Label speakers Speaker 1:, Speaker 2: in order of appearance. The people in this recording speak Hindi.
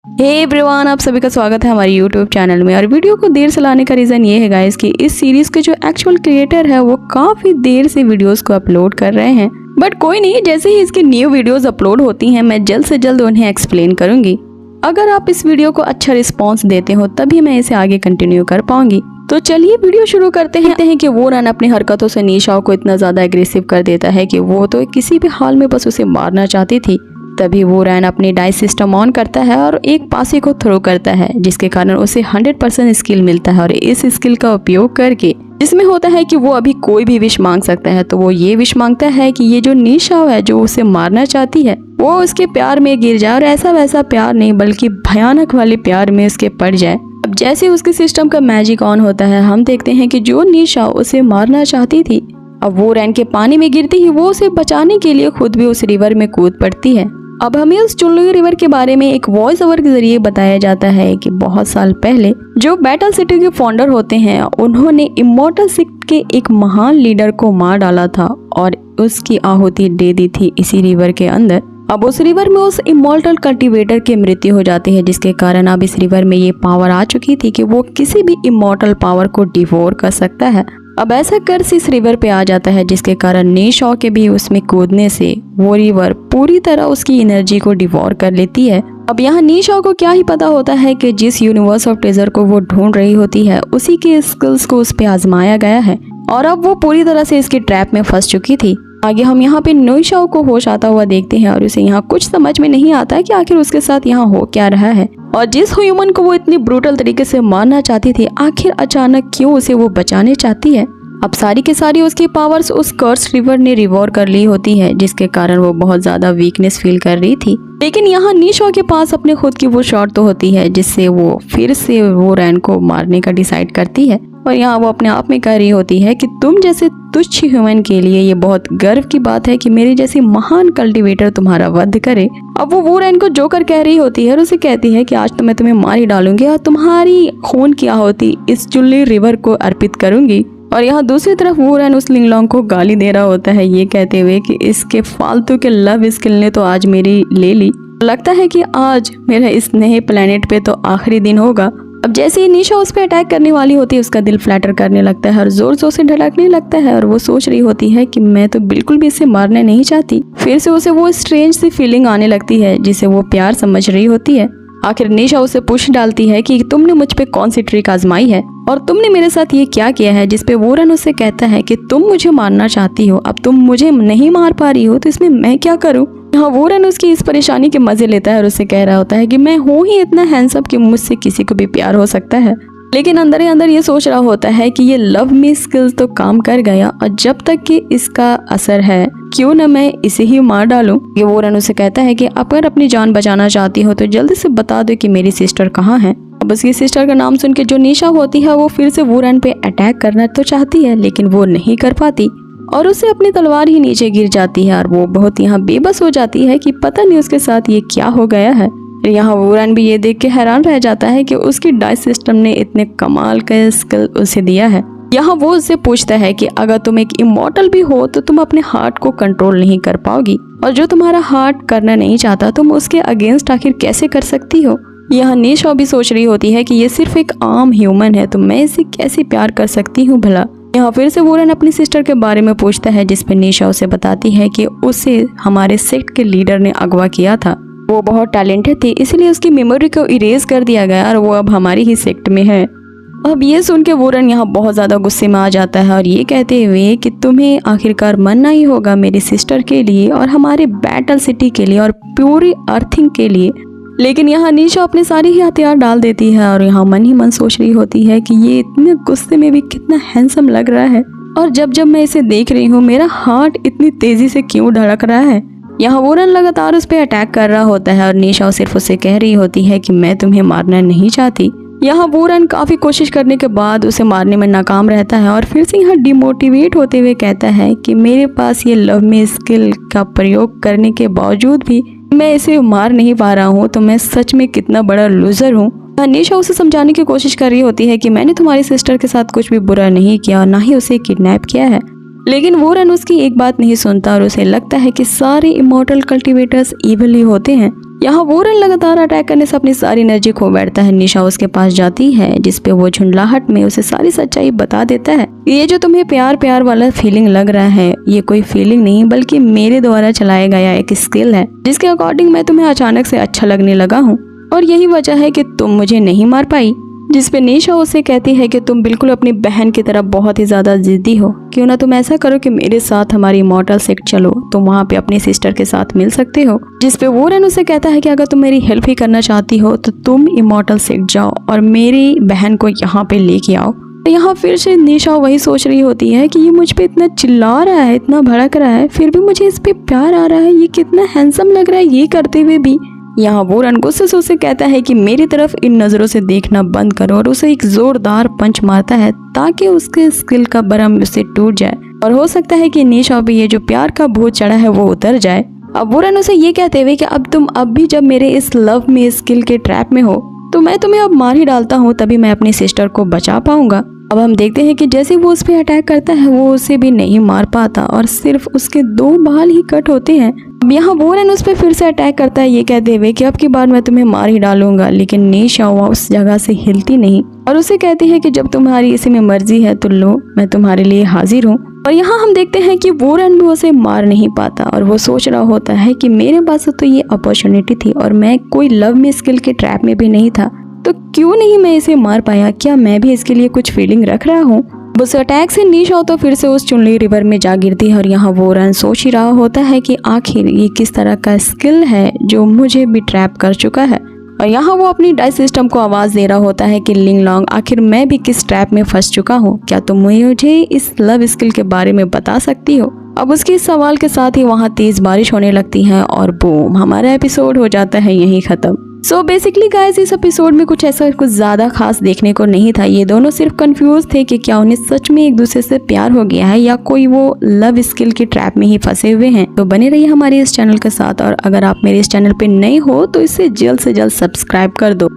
Speaker 1: हे एवरीवन, आप सभी का स्वागत है हमारे यूट्यूब चैनल में। और वीडियो को देर से लाने का रीज़न ये है गाइस कि इस सीरीज़ के जो एक्चुअल क्रिएटर है वो काफ़ी देर से वीडियोस को अपलोड कर रहे हैं। बट कोई नहीं, जैसे ही इसकी न्यू वीडियोस अपलोड होती हैं मैं जल्द से जल्द उन्हें एक्सप्लेन करूंगी। अगर आप इस वीडियो को अच्छा रिस्पॉन्स देते हो तभी मैं इसे आगे कंटिन्यू कर पाऊंगी। तो चलिए वीडियो शुरू करते हैं कि वो रन अपनी हरकतों से निशाओ को इतना ज़्यादा एग्रेसिव कर देता है कि वो तो किसी भी हाल में बस उसे मारना चाहती थी। तभी वो रैन अपनी डाइस सिस्टम ऑन करता है और एक पासे को थ्रो करता है, जिसके कारण उसे 100% स्किल मिलता है। और इस स्किल का उपयोग करके जिसमें होता है कि वो अभी कोई भी विश मांग सकता है। तो वो ये विश मांगता है कि ये जो निशाओ है जो उसे मारना चाहती है वो उसके प्यार में गिर जाए, और ऐसा वैसा प्यार नहीं बल्कि भयानक वाले प्यार में उसके पड़ जाए। अब जैसे उसके सिस्टम का मैजिक ऑन होता है हम देखते हैं कि जो निशाओ उसे मारना चाहती थी अब वो रैन के पानी में गिरती ही वो उसे बचाने के लिए खुद भी उस रिवर में कूद पड़ती है। अब हमें उस चुनलुई रिवर के बारे में एक वॉइस ओवर के जरिए बताया जाता है कि बहुत साल पहले जो बैटल सिटी के फाउंडर होते हैं उन्होंने इमॉर्टल सिटी के एक महान लीडर को मार डाला था और उसकी आहुति दे दी थी इसी रिवर के अंदर। अब उस रिवर में उस इमॉर्टल कल्टीवेटर की मृत्यु हो जाती है, जिसके कारण अब इस रिवर में ये पावर आ चुकी थी कि वो किसी भी इमॉर्टल पावर को डिवोर कर सकता है। अब ऐसा कर्स इस रिवर पे आ जाता है, जिसके कारण निशाओ के भी उसमें कूदने से वो रिवर पूरी तरह उसकी एनर्जी को डिवोर कर लेती है। अब यहाँ निशाओ को क्या ही पता होता है कि जिस यूनिवर्स ऑफ ट्रेजर को वो ढूंढ रही होती है उसी के स्किल्स को उस पे आजमाया गया है, और अब वो पूरी तरह से इसकी ट्रैप में फंस चुकी थी। आगे हम यहाँ पे निशाओ को होश आता हुआ देखते हैं और उसे यहाँ कुछ समझ में नहीं आता कि आखिर उसके साथ यहाँ हो क्या रहा है, और जिस ह्यूमन को वो इतनी ब्रूटल तरीके से मारना चाहती थी आखिर अचानक क्यों उसे वो बचाने चाहती है। अब सारी की सारी उसकी पावर्स उस कर्स रिवर ने रिवॉर कर ली होती है, जिसके कारण वो बहुत ज्यादा वीकनेस फील कर रही थी। लेकिन यहाँ निशाओ के पास अपने खुद की वो शॉट तो होती है जिससे वो फिर से वो रैन को मारने का डिसाइड करती है। और यहाँ वो अपने आप में कह रही होती है कि तुम जैसे तुच्छ ह्यूमन के लिए ये बहुत गर्व की बात है कि मेरी जैसी महान कल्टीवेटर तुम्हारा वध करे। अब वो रैन को जोकर कह रही होती है और उसे कहती है कि आज तो मैं तुम्हें मार ही डालूंगी और तुम्हारी खून की आहुति इस चुनलुई रिवर को अर्पित करूंगी। और यहाँ दूसरी तरफ वो रैन उस लिंगलोंग को गाली दे रहा होता है, ये कहते हुए कि इसके फालतू के लव स्किल ने तो आज मेरी ले ली, लगता है कि आज मेरा इस नए प्लेनेट पे तो आखिरी दिन होगा। अब जैसे ही निशा उस पर अटैक करने वाली होती है उसका दिल फ्लैटर करने लगता है और जोर जोर से धड़कने लगता है, और वो सोच रही होती है कि मैं तो बिल्कुल भी इसे मारना नहीं चाहती। फिर से उसे वो स्ट्रेंज सी फीलिंग आने लगती है जिसे वो प्यार समझ रही होती है। आखिर निशा उसे पूछ डालती है कि तुमने मुझ पे कौन सी ट्रिक आजमाई है और तुमने मेरे साथ ये क्या किया है, जिसपे वो रन उसे कहता है कि तुम मुझे मारना चाहती हो, अब तुम मुझे नहीं मार पा रही हो तो इसमें मैं क्या करूं। यहाँ वो रन उसकी इस परेशानी के मजे लेता है और उससे कह रहा होता है कि मैं हूँ ही इतना हैंडसम कि मुझसे किसी को भी प्यार हो सकता है। लेकिन अंदर ही अंदर ये सोच रहा होता है कि ये लव मी स्किल्स तो काम कर गया और जब तक कि इसका असर है क्यों न मैं इसे ही मार डालूं। ये वो रन उसे कहता है कि अगर अपनी जान बचाना चाहती हो तो जल्दी से बता दो कि मेरी सिस्टर कहाँ है। अब उसकी सिस्टर का नाम सुन के जो निशा होती है वो फिर से वो रन पे अटैक करना तो चाहती है लेकिन वो नहीं कर पाती और उसे अपनी तलवार ही नीचे गिर जाती है और वो बहुत यहाँ बेबस हो जाती है कि पता नहीं उसके साथ ये क्या हो गया है। यहाँ वो रन भी ये देख के हैरान रह जाता है कि उसकी डाइस सिस्टम ने इतने कमाल का स्किल उसे दिया है। यहाँ वो उससे पूछता है कि अगर तुम एक इमॉर्टल भी हो तो तुम अपने हार्ट को कंट्रोल नहीं कर पाओगी, और जो तुम्हारा हार्ट करना नहीं चाहता तुम उसके अगेंस्ट आखिर कैसे कर सकती हो। यहाँ निशा भी सोच रही होती है कि ये सिर्फ एक आम ह्यूमन है तो मैं इसे कैसे प्यार कर सकती हूँ भला। यहाँ फिर से वोरन अपनी सिस्टर के बारे में पूछता है, जिसपे निशा उसे बताती है कि उसे हमारे सेक्ट के लीडर ने अगवा किया था, वो बहुत टैलेंटेड थी इसलिए उसकी मेमोरी को इरेज कर दिया गया और वो अब हमारी ही सेक्ट में है। अब ये सुन के वोरन यहाँ बहुत ज़्यादा गुस्से में आ जाता है और ये कहते हुए कि तुम्हें आखिरकार मरना ही होगा मेरी सिस्टर के लिए और हमारे बैटल सिटी के लिए और पूरी अर्थिंग के लिए। लेकिन यहाँ निशा अपने सारे ही हथियार डाल देती है और यहाँ मन ही मन सोच रही होती है कि ये इतने गुस्से में भी कितना हैंडसम लग रहा है, और जब जब मैं इसे देख रही हूँ मेरा हार्ट इतनी तेजी से क्यों धड़क रहा है। यहाँ वो रन लगातार उस पर अटैक कर रहा होता है और निशा सिर्फ उसे कह रही होती है कि मैं तुम्हें मारना नहीं चाहती। यहाँ वो रन काफी कोशिश करने के बाद उसे मारने में नाकाम रहता है और फिर से यहाँ डिमोटिवेट होते हुए कहता है कि मेरे पास ये लव में स्किल का प्रयोग करने के बावजूद भी मैं इसे मार नहीं पा रहा हूँ तो मैं सच में कितना बड़ा लूजर हूँ। निशा उसे समझाने की कोशिश कर रही होती है कि मैंने तुम्हारी सिस्टर के साथ कुछ भी बुरा नहीं किया और ना ही उसे किडनैप किया है, लेकिन वोरन उसकी एक बात नहीं सुनता और उसे लगता है कि सारे इमॉर्टल कल्टीवेटर्स इविल ही होते हैं। यहाँ वोरन लगातार अटैक करने से अपनी सारी एनर्जी खो बैठता है। निशा उसके पास जाती है जिसपे वो झुंझलाहट में उसे सारी सच्चाई बता देता है। ये जो तुम्हें प्यार प्यार वाला फीलिंग लग रहा है, ये कोई फीलिंग नहीं बल्कि मेरे द्वारा चलाया गया एक स्किल है जिसके अकॉर्डिंग मैं तुम्हें अचानक से अच्छा लगने लगा हूँ और यही वजह है कि तुम मुझे नहीं मार पाई। जिसपे निशा उसे कहती है कि तुम बिल्कुल अपनी बहन की तरह बहुत ही ज्यादा जिद्दी हो, क्यों ना तुम ऐसा करो कि मेरे साथ हमारी इमॉर्टल सेक्ट चलो, तुम वहाँ पे अपनी सिस्टर के साथ मिल सकते हो। जिसपे वोरन उसे कहता है कि अगर तुम मेरी हेल्प ही करना चाहती हो तो तुम इमॉर्टल सेक्ट जाओ और मेरी बहन को यहाँ पे लेके आओ। यहाँ फिर से निशा वही सोच रही होती है कि ये मुझ पे इतना चिल्ला रहा है, इतना भड़क रहा है, फिर भी मुझे इस पे प्यार आ रहा है, ये कितना हैंडसम लग रहा है ये करते हुए भी। यहाँ वोरन गुस्से से उसे कहता है कि मेरी तरफ इन नजरों से देखना बंद करो और उसे एक जोरदार पंच मारता है ताकि उसके स्किल का बरम उससे टूट जाए और हो सकता है कि निशा पे ये जो प्यार का भूत चढ़ा है वो उतर जाए। अब वोरन उसे ये कहते हुए कि अब तुम अब भी जब मेरे इस लव में स्किल के ट्रैप में हो तो मैं तुम्हें अब मार ही डालता हूँ, तभी मैं अपनी सिस्टर को बचा पाऊंगा। अब हम देखते हैं कि जैसे वो उस पर अटैक करता है वो उसे भी नहीं मार पाता और सिर्फ उसके 2 बाल ही कट होते हैं। अब यहाँ वोरन उस पर फिर से अटैक करता है ये कहते हुए कि अब की बार मैं तुम्हें मार ही डालूंगा, लेकिन निशा उस जगह से हिलती नहीं और उसे कहती है कि जब तुम्हारी इसी में मर्जी है तो लो, मैं तुम्हारे लिए हाजिर हूँ। और यहाँ हम देखते हैं कि वोरन भी उसे मार नहीं पाता और वो सोच रहा होता है कि मेरे पास तो ये अपॉर्चुनिटी थी और मैं कोई लव में स्किल के ट्रैप में भी नहीं था, तो क्यों नहीं मैं इसे मार पाया, क्या मैं भी इसके लिए कुछ फीलिंग रख रहा हूँ। उस अटैक से निशा तो फिर से उस चुनली रिवर में जा गिरती है और यहाँ वोरन सोच ही रहा होता है कि आखिर ये किस तरह का स्किल है जो मुझे भी ट्रैप कर चुका है। और यहाँ वो अपनी डाइस सिस्टम को आवाज दे रहा होता है कि लिंग लॉन्ग, आखिर मैं भी किस ट्रैप में फंस चुका हूँ, क्या तुम मुझे इस लव स्किल के बारे में बता सकती हो। अब उसके इस सवाल के साथ ही वहाँ तेज बारिश होने लगती है और बूम, हमारा एपिसोड हो जाता है यहीं खत्म। सो बेसिकली गाइस इस एपिसोड में कुछ ऐसा कुछ ज्यादा खास देखने को नहीं था। ये दोनों सिर्फ कंफ्यूज थे कि क्या उन्हें सच में एक दूसरे से प्यार हो गया है या कोई वो लव स्किल की ट्रैप में ही फंसे हुए हैं। तो बने रहिए हमारे इस चैनल के साथ और अगर आप मेरे इस चैनल पे नए हो तो इसे जल्द से जल्द सब्सक्राइब कर दो।